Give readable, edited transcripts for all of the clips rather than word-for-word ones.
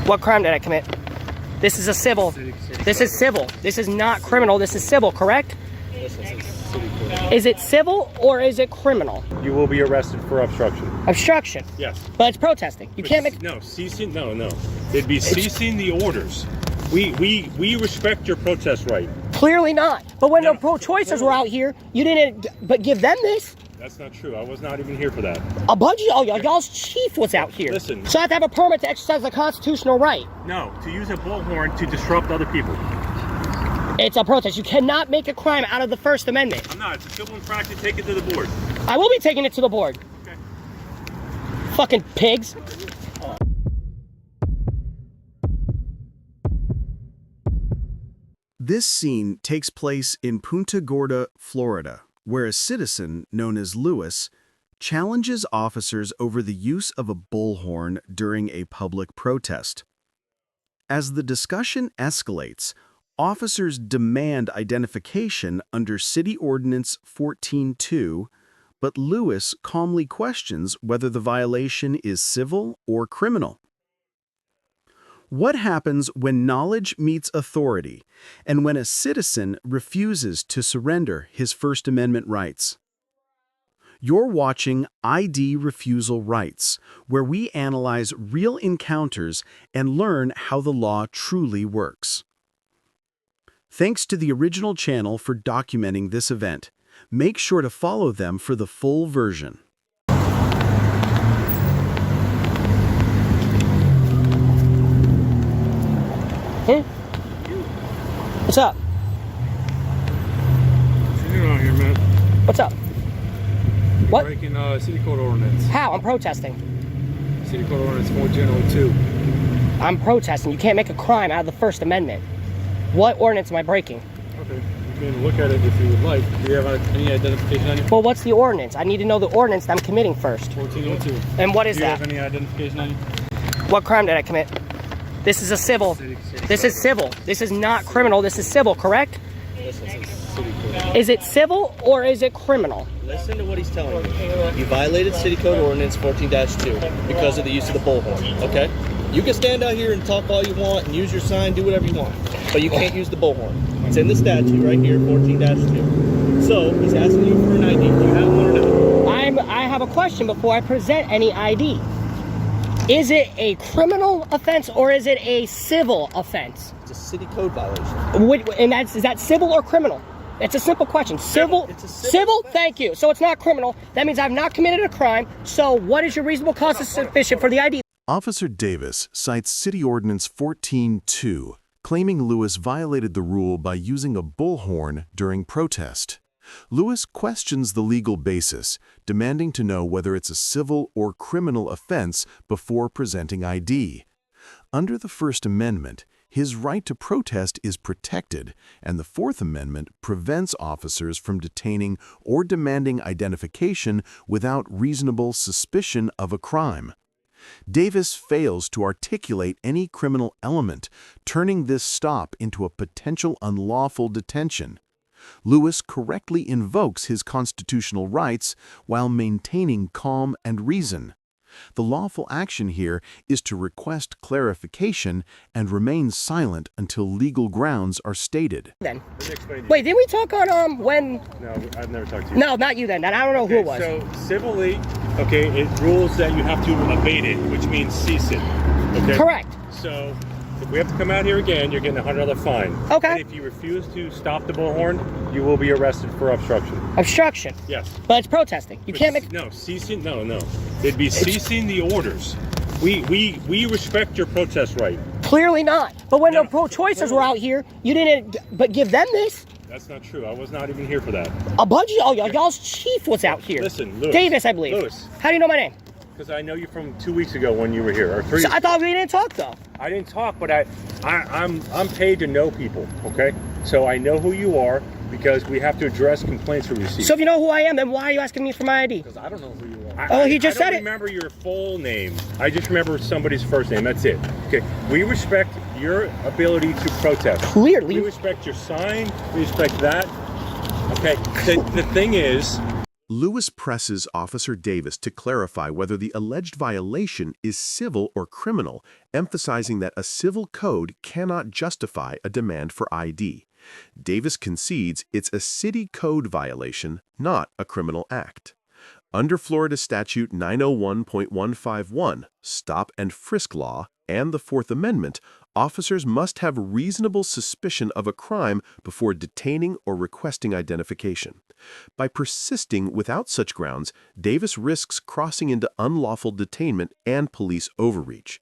What crime did I commit? This is a civil. This is civil. This is not criminal. This is civil, correct? Is it civil or is it criminal? You will be arrested for obstruction. Obstruction? Yes. But it's protesting. You can't make... No, ceasing, no. It'd be ceasing the orders. We respect your protest right. Clearly not. But when the pro-choicers were out here, you didn't but give them this. That's not true. I was not even here for that. A bunch of y'all's chief was out here. Listen. So I have to have a permit to exercise the constitutional right. No, to use a bullhorn to disrupt other people. It's a protest. You cannot make a crime out of the First Amendment. I'm not. It's a civil infraction. Take it to the board. I will be taking it to the board. Okay. Fucking pigs. This scene takes place in Punta Gorda, Florida, where a citizen known as Lewis challenges officers over the use of a bullhorn during a public protest. As the discussion escalates, officers demand identification under City Ordinance 14-2, but Lewis calmly questions whether the violation is civil or criminal. What happens when knowledge meets authority and when a citizen refuses to surrender his First Amendment rights? You're watching ID Refusal Rights, where we analyze real encounters and learn how the law truly works. Thanks to the original channel for documenting this event. Make sure to follow them for the full version. What's up? What you doing out here, man? What's up? What? Breaking city code ordinance. How? I'm protesting. City code ordinance 1402. I'm protesting. You can't make a crime out of the First Amendment. What ordinance am I breaking? Okay, you can look at it if you would like. Do you have any identification on you? Well, what's the ordinance? I need to know the ordinance that I'm committing first. 1402. And what is Do you that? have any identification on you? What crime did I commit? This is a civil. This is civil. This is not criminal. This is civil, correct? Is it civil or is it criminal? Listen to what he's telling you. You violated City Code Ordinance 14-2 because of the use of the bullhorn, okay? You can stand out here and talk all you want and use your sign, do whatever you want, but you can't use the bullhorn. It's in the statute right here, 14-2. So, he's asking you for an ID. Do you have one or not? I have a question before I present any ID. Is it a criminal offense or is it a civil offense? It's a City Code violation. And is that civil or criminal? It's a simple question. Civil? It's a civil offense. Thank you. So it's not criminal. That means I've not committed a crime. So what is your reasonable cause sufficient for the ID? Officer Davis cites City Ordinance 14-2, claiming Lewis violated the rule by using a bullhorn during protest. Lewis questions the legal basis, demanding to know whether it's a civil or criminal offense before presenting ID. Under the First Amendment, his right to protest is protected, and the Fourth Amendment prevents officers from detaining or demanding identification without reasonable suspicion of a crime. Davis fails to articulate any criminal element, turning this stop into a potential unlawful detention. Lewis correctly invokes his constitutional rights while maintaining calm and reason. The lawful action here is to request clarification and remain silent until legal grounds are stated. Then. Wait, didn't we talk on when? No, I've never talked to you. No, not you then. I don't know who it was. So civilly, okay, it rules that you have to abate it, which means cease it. Okay. Correct. So if we have to come out here again, you're getting a $100 fine. Okay. And if you refuse to stop the bullhorn, you will be arrested for obstruction. Obstruction. Yes. But it's protesting. You can't make... No, ceasing, no. It'd be ceasing the orders. We respect your protest right. Clearly not. But when the pro-choicers were out here, you didn't but give them this. That's not true. I was not even here for that. A bunch of y'all's chief was out here. Listen, Lewis. Davis, I believe. Lewis. How do you know my name? Because I know you from 2 weeks ago when you were here, or 3. So I thought we didn't talk though. I didn't talk, but I'm paid to know people, okay? So I know who you are because we have to address complaints we receive. So if you know who I am, then why are you asking me for my ID? Because I don't know who you are. Oh, he just said I it. don't remember your full name. I just remember somebody's first name. That's it. Okay. We respect your ability to protest. Clearly. We respect your sign. We respect that. Okay. The thing is, Lewis presses Officer Davis to clarify whether the alleged violation is civil or criminal, emphasizing that a civil code cannot justify a demand for ID. Davis concedes it's a city code violation, not a criminal act. Under Florida Statute 901.151, Stop and Frisk Law, and the Fourth Amendment, officers must have reasonable suspicion of a crime before detaining or requesting identification. By persisting without such grounds, Davis risks crossing into unlawful detainment and police overreach.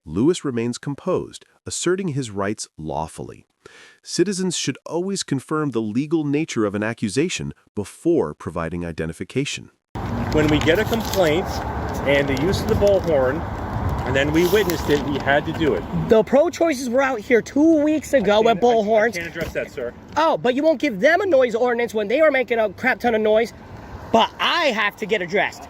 Lewis remains composed, asserting his rights lawfully. Citizens should always confirm the legal nature of an accusation before providing identification. When we get a complaint and the use of the bullhorn, and then we witnessed it, we had to do it. The pro-choices were out here 2 weeks ago with bullhorns. I can't address that, sir. Oh, but you won't give them a noise ordinance when they were making a crap ton of noise, but I have to get addressed.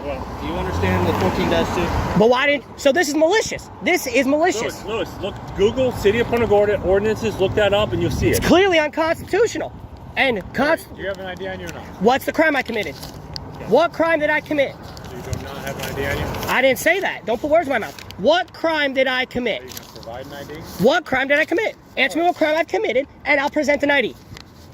Well, Do you understand the 14-2? But why didn't, so this is malicious. This is malicious. Lewis, look, Google City of Punta Gorda ordinances, look that up and you'll see it. Clearly unconstitutional. And Do you have an ID on you or not? what's the crime I committed? What crime did I commit? So you do not have an ID on you? I didn't say that. Don't put words in my mouth. What crime did I commit? Are you going to provide an ID? What crime did I commit? Answer me what crime I've committed, and I'll present an ID.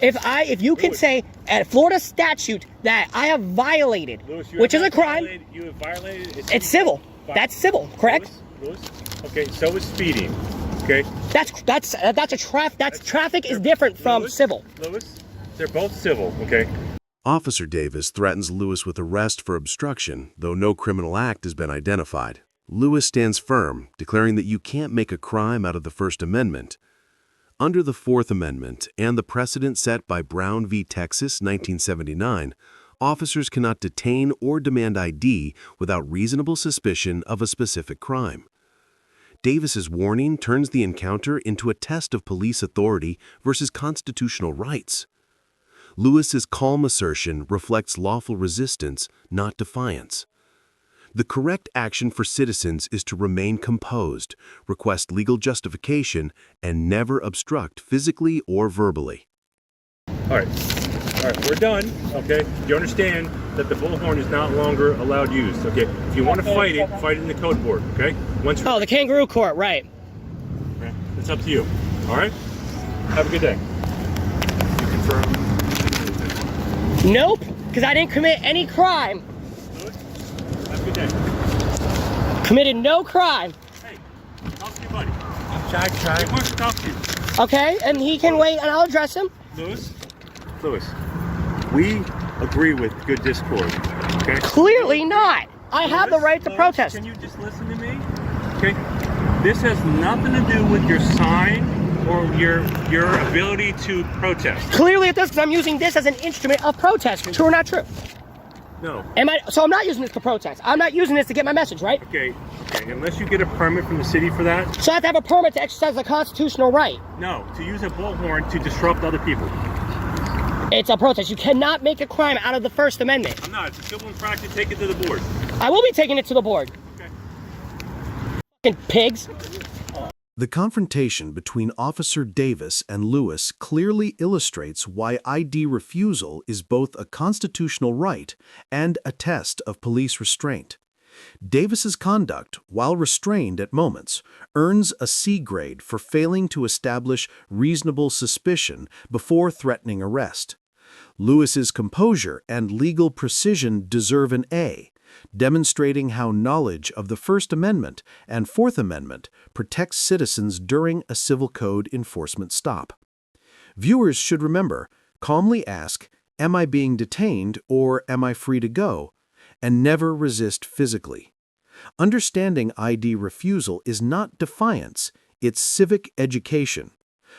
If you can say at Florida statute that I have violated, Lewis, which is a crime, you have violated. it's civil. That's civil, correct? Lewis? Okay, so is speeding. Okay. Traffic is different from Lewis? civil. Lewis, they're both civil. Okay. Officer Davis threatens Lewis with arrest for obstruction, though no criminal act has been identified. Lewis stands firm, declaring that you can't make a crime out of the First Amendment. Under the Fourth Amendment and the precedent set by Brown v. Texas, 1979, officers cannot detain or demand ID without reasonable suspicion of a specific crime. Davis's warning turns the encounter into a test of police authority versus constitutional rights. Lewis's calm assertion reflects lawful resistance, not defiance. The correct action for citizens is to remain composed, request legal justification, and never obstruct physically or verbally. All right, we're done. Okay. You understand that the bullhorn is not longer allowed use. Okay. If you want to fight it in the code board. Okay. Once. Oh, the kangaroo court, right? Okay. It's up to you. All right. Have a good day. You confirm? Nope, because I didn't commit any crime. Lewis, have a good day. Committed no crime. Hey, talk to your buddy. Check. He wants to talk to you. Okay, and he can wait, and I'll address him. Lewis, we agree with good discord. Okay. Clearly not. I have the right to Lewis, protest. Can you just listen to me? Okay. This has nothing to do with your sign or your ability to protest. Clearly it does, because I'm using this as an instrument of protest. True or not true? No. So I'm not using this to protest. I'm not using this to get my message, right? Okay. Unless you get a permit from the city for that. So I have to have a permit to exercise a constitutional right. No, to use a bullhorn to disrupt other people. It's a protest. You cannot make a crime out of the First Amendment. I'm not. It's a civil infraction. Take it to the board. I will be taking it to the board. Okay. Fucking pigs. The confrontation between Officer Davis and Lewis clearly illustrates why ID refusal is both a constitutional right and a test of police restraint. Davis's conduct, while restrained at moments, earns a C grade for failing to establish reasonable suspicion before threatening arrest. Lewis's composure and legal precision deserve an A, demonstrating how knowledge of the First Amendment and Fourth Amendment protects citizens during a civil code enforcement stop. Viewers should remember, calmly ask, "Am I being detained or am I free to go?" and never resist physically. Understanding ID refusal is not defiance, it's civic education.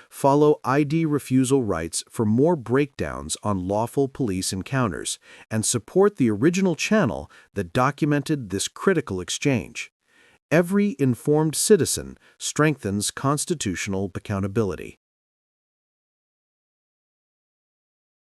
Follow ID refusal rights for more breakdowns on lawful police encounters and support the original channel that documented this critical exchange. Every informed citizen strengthens constitutional accountability.